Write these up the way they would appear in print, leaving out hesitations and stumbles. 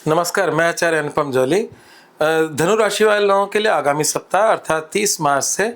नमस्कार, मैं आचार्य अनुपम जौली। धनु राशि वाले लोगों के लिए आगामी सप्ताह अर्थात 30 मार्च से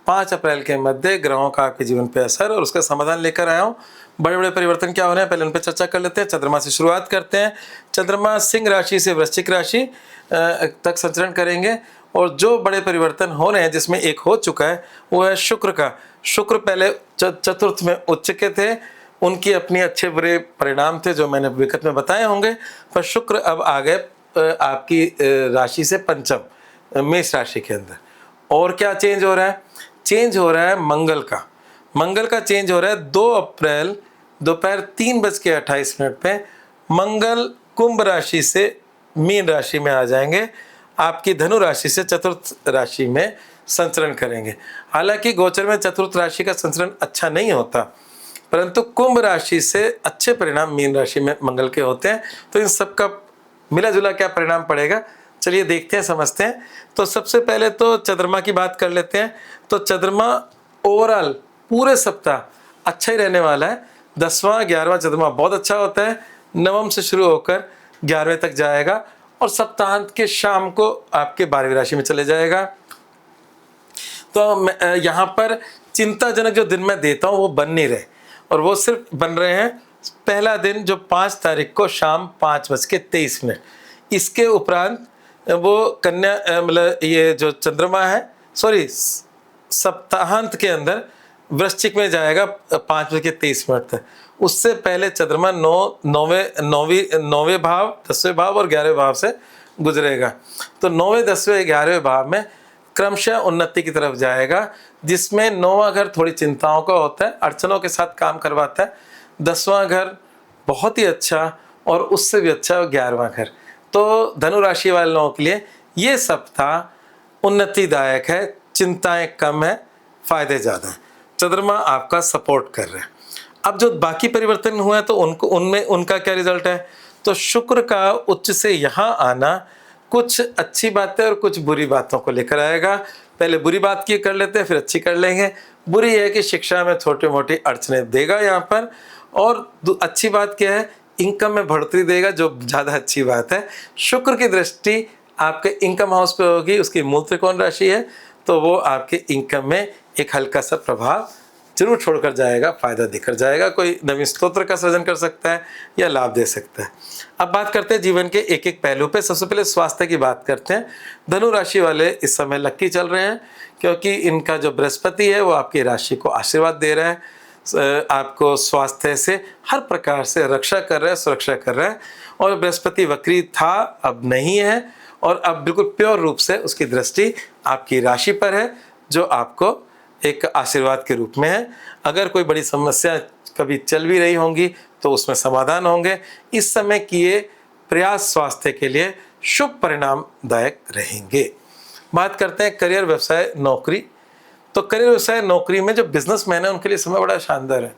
5 अप्रैल के मध्य ग्रहों का आपके जीवन पे असर और उसका समाधान लेकर आया हूँ। बड़े बड़े परिवर्तन क्या हो रहे हैं, पहले उन पर चर्चा कर लेते हैं। चंद्रमा से शुरुआत करते हैं। चंद्रमा सिंह राशि से वृश्चिक राशि तक संचरण करेंगे और जो बड़े परिवर्तन हो रहे हैं जिसमें एक हो चुका है वो है शुक्र का। शुक्र पहले चतुर्थ में उच्च के थे, उनकी अपनी अच्छे बुरे परिणाम थे जो मैंने विगत में बताए होंगे, पर शुक्र अब आ गए आपकी राशि से पंचम मेष राशि के अंदर। और क्या चेंज हो रहा है? चेंज हो रहा है मंगल का। मंगल का चेंज हो रहा है 2 अप्रैल दोपहर 3:28 पे। मंगल कुंभ राशि से मीन राशि में आ जाएंगे, आपकी धनु राशि से चतुर्थ राशि में संचरण करेंगे। हालांकि गोचर में चतुर्थ राशि का संचरण अच्छा नहीं होता, परंतु कुंभ राशि से अच्छे परिणाम मीन राशि में मंगल के होते हैं। तो इन सब का मिला जुला क्या परिणाम पड़ेगा, चलिए देखते हैं, समझते हैं। तो सबसे पहले तो चंद्रमा की बात कर लेते हैं। तो चंद्रमा ओवरऑल पूरे सप्ताह अच्छा ही रहने वाला है। 10वां 11वां चंद्रमा बहुत अच्छा होता है, नवम से शुरू होकर 11वें तक जाएगा और सप्ताहांत के शाम को आपके 12वीं राशि में चले जाएगा। तो यहाँ पर चिंताजनक जो दिन मैं देता हूँ वो बन नहीं रहे, और वो सिर्फ बन रहे हैं पहला दिन जो 5 तारीख को शाम 5:23। इसके उपरांत वो कन्या मतलब ये जो चंद्रमा है सप्ताहांत के अंदर वृश्चिक में जाएगा 5:23 तक। उससे पहले चंद्रमा 9वें भाव 10वें भाव और 11वें भाव से गुजरेगा। तो 9वें 10वें 11वें भाव में क्रमशः उन्नति की तरफ जाएगा, जिसमें 9वां घर थोड़ी चिंताओं का होता है, अड़चनों के साथ काम करवाता है। 10वां घर बहुत ही अच्छा और उससे भी अच्छा 11वां घर। तो धनु राशि वाले लोगों के लिए ये सप्ताह उन्नतिदायक है, चिंताएं कम है, फायदे ज़्यादा हैं। चंद्रमा आपका सपोर्ट कर रहे हैं। अब जो बाकी परिवर्तन हुए हैं तो उनका क्या रिजल्ट है? तो शुक्र का उच्च से यहाँ आना कुछ अच्छी बातें और कुछ बुरी बातों को लेकर आएगा। पहले बुरी बात की कर लेते हैं, फिर अच्छी कर लेंगे। बुरी है कि शिक्षा में छोटी मोटी अड़चनें देगा यहाँ पर, और अच्छी बात क्या है, इनकम में बढ़ोतरी देगा, जो ज़्यादा अच्छी बात है। शुक्र की दृष्टि आपके इनकम हाउस पे होगी, उसकी मूल त्रिकोण राशि है, तो वो आपके इनकम में एक हल्का सा प्रभाव जरूर छोड़कर जाएगा, फायदा देकर जाएगा। कोई नवीन स्तोत्र का सृजन कर सकता है या लाभ दे सकता है। अब बात करते हैं जीवन के एक एक पहलू पे। सबसे पहले स्वास्थ्य की बात करते हैं। धनु राशि वाले इस समय लक्की चल रहे हैं, क्योंकि इनका जो बृहस्पति है वो आपकी राशि को आशीर्वाद दे रहा है, आपको स्वास्थ्य से हर प्रकार से रक्षा कर रहा है, सुरक्षा कर रहा है। और बृहस्पति वक्री था, अब नहीं है, और अब बिल्कुल प्योर रूप से उसकी दृष्टि आपकी राशि पर है, जो आपको एक आशीर्वाद के रूप में है। अगर कोई बड़ी समस्या कभी चल भी रही होंगी तो उसमें समाधान होंगे। इस समय किए प्रयास स्वास्थ्य के लिए शुभ परिणामदायक रहेंगे। बात करते हैं करियर, व्यवसाय, नौकरी। तो करियर, व्यवसाय, नौकरी में जो बिजनेसमैन है उनके लिए समय बड़ा शानदार है।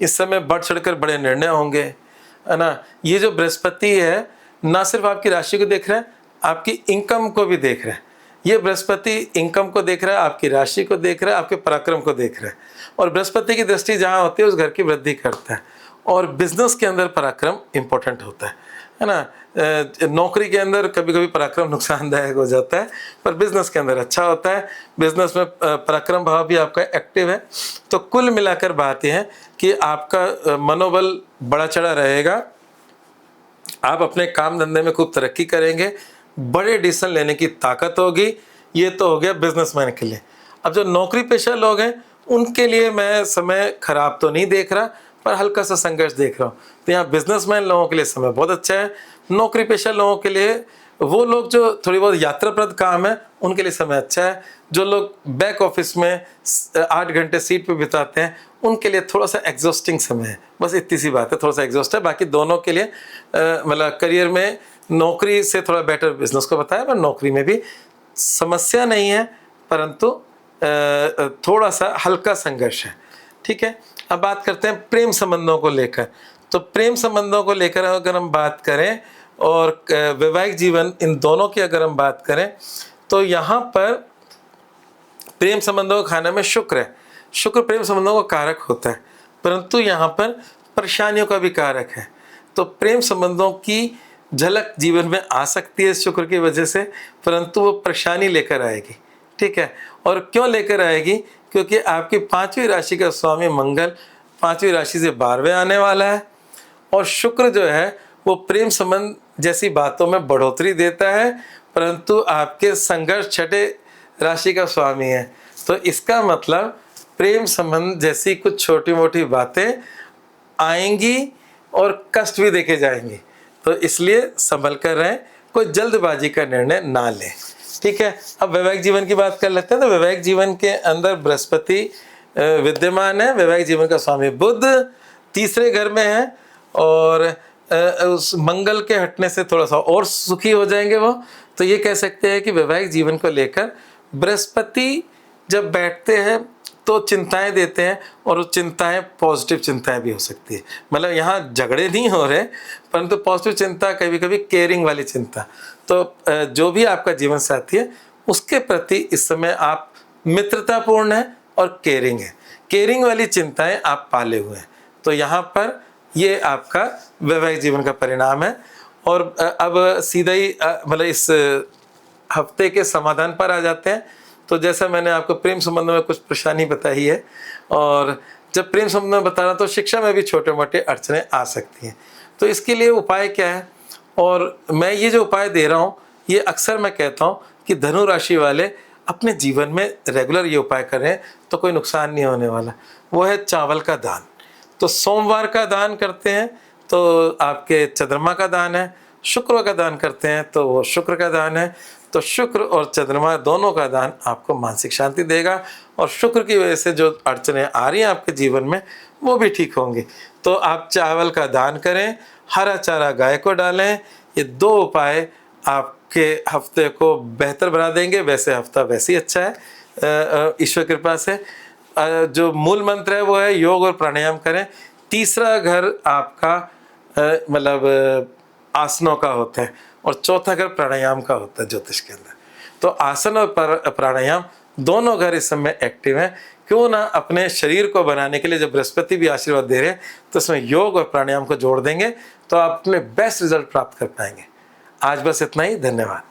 इस समय बढ़ चढ़कर बड़े निर्णय होंगे, है ना। ये जो बृहस्पति है ना सिर्फ आपकी राशि को देख रहा है, आपकी इनकम को भी देख रहा है। ये बृहस्पति इनकम को देख रहा है, आपकी राशि को देख रहा है, आपके पराक्रम को देख रहा है। और बृहस्पति की दृष्टि जहाँ होती है उस घर की वृद्धि करता है, और बिजनेस के अंदर पराक्रम इंपॉर्टेंट होता है ना। नौकरी के अंदर कभी कभी पराक्रम नुकसानदायक हो जाता है, पर बिजनेस के अंदर अच्छा होता है। बिजनेस में पराक्रम भाव भी आपका एक्टिव है। तो कुल मिलाकर बात यह है कि आपका मनोबल बड़ा चढ़ा रहेगा, आप अपने काम धंधे में खूब तरक्की करेंगे, बड़े डिसीजन लेने की ताकत होगी। ये तो हो गया बिजनेसमैन के लिए। अब जो नौकरी पेशा लोग हैं उनके लिए मैं समय खराब तो नहीं देख रहा, पर हल्का सा संघर्ष देख रहा हूँ। तो यहाँ बिजनेसमैन लोगों के लिए समय बहुत अच्छा है। नौकरी पेशा लोगों के लिए, वो लोग जो थोड़ी बहुत यात्राप्रद काम है उनके लिए समय अच्छा है। जो लोग बैक ऑफिस में 8 घंटे सीट पे बिताते हैं उनके लिए थोड़ा सा एग्जॉस्टिंग समय है। बस इतनी सी बात है, थोड़ा सा एग्जॉस्ट है। बाकी दोनों के लिए मतलब करियर में नौकरी से थोड़ा बेटर बिजनेस को बताया, पर नौकरी में भी समस्या नहीं है, परंतु थोड़ा सा हल्का संघर्ष है। ठीक है। अब बात करते हैं प्रेम संबंधों को लेकर। तो प्रेम संबंधों को लेकर अगर हम बात करें और वैवाहिक जीवन, इन दोनों की अगर हम बात करें, तो यहाँ पर प्रेम संबंधों को खाने में शुक्र है। शुक्र प्रेम संबंधों को कारक होता है, परंतु यहाँ पर परेशानियों का भी कारक है। तो प्रेम संबंधों की झलक जीवन में आ सकती है शुक्र की वजह से, परंतु वो परेशानी लेकर आएगी। ठीक है, और क्यों लेकर आएगी? क्योंकि आपकी 5वीं राशि का स्वामी मंगल 5वीं राशि से 12वें आने वाला है, और शुक्र जो है वो प्रेम संबंध जैसी बातों में बढ़ोतरी देता है, परंतु आपके संघर्ष 6ठे राशि का स्वामी है। तो इसका मतलब प्रेम संबंध जैसी कुछ छोटी मोटी बातें आएंगी और कष्ट भी देके जाएंगी। तो इसलिए संभल कर रहें, कोई जल्दबाजी का निर्णय ना लें। ठीक है, अब वैवाहिक जीवन की बात कर लेते हैं। तो वैवाहिक जीवन के अंदर बृहस्पति विद्यमान है। वैवाहिक जीवन का स्वामी बुध तीसरे घर में है, और उस मंगल के हटने से थोड़ा सा और सुखी हो जाएंगे वो। तो ये कह सकते हैं कि वैवाहिक जीवन को लेकर बृहस्पति जब बैठते हैं तो चिंताएं देते हैं, और वो चिंताएं पॉजिटिव चिंताएं भी हो सकती है। मतलब यहाँ झगड़े नहीं हो रहे, परंतु पॉजिटिव चिंता, कभी कभी केयरिंग वाली चिंता। तो जो भी आपका जीवन साथी है उसके प्रति इस समय आप मित्रतापूर्ण हैं और केयरिंग है। केयरिंग वाली चिंताएं आप पाले हुए हैं। तो यहाँ पर ये आपका वैवाहिक जीवन का परिणाम है। और अब सीधा ही मतलब इस हफ्ते के समाधान पर आ जाते हैं। तो जैसा मैंने आपको प्रेम संबंध में कुछ परेशानी बताई है, और जब प्रेम संबंध में बता रहा तो शिक्षा में भी छोटे मोटे अड़चने आ सकती हैं। तो इसके लिए उपाय क्या है? और मैं ये जो उपाय दे रहा हूँ ये अक्सर मैं कहता हूँ कि धनु राशि वाले अपने जीवन में रेगुलर ये उपाय करें तो कोई नुकसान नहीं होने वाला। वो है चावल का दान। तो सोमवार का दान करते हैं तो आपके चंद्रमा का दान है, शुक्र का दान करते हैं तो वो शुक्र का दान है। तो शुक्र और चंद्रमा दोनों का दान आपको मानसिक शांति देगा, और शुक्र की वजह से जो अड़चनें आ रही हैं आपके जीवन में वो भी ठीक होंगी। तो आप चावल का दान करें, हरा चारा गाय को डालें। ये 2 उपाय आपके हफ्ते को बेहतर बना देंगे। वैसे हफ्ता वैसे ही अच्छा है ईश्वर कृपा से। जो मूल मंत्र है वो है योग और प्राणायाम करें। तीसरा घर आपका मतलब आसनों का होता है, और चौथा घर प्राणायाम का होता है ज्योतिष के अंदर। तो आसन और प्राणायाम दोनों घर इस समय एक्टिव हैं। क्यों ना अपने शरीर को बनाने के लिए जब बृहस्पति भी आशीर्वाद दे रहे हैं तो इसमें योग और प्राणायाम को जोड़ देंगे तो आप अपने बेस्ट रिजल्ट प्राप्त कर पाएंगे। आज बस इतना ही। धन्यवाद।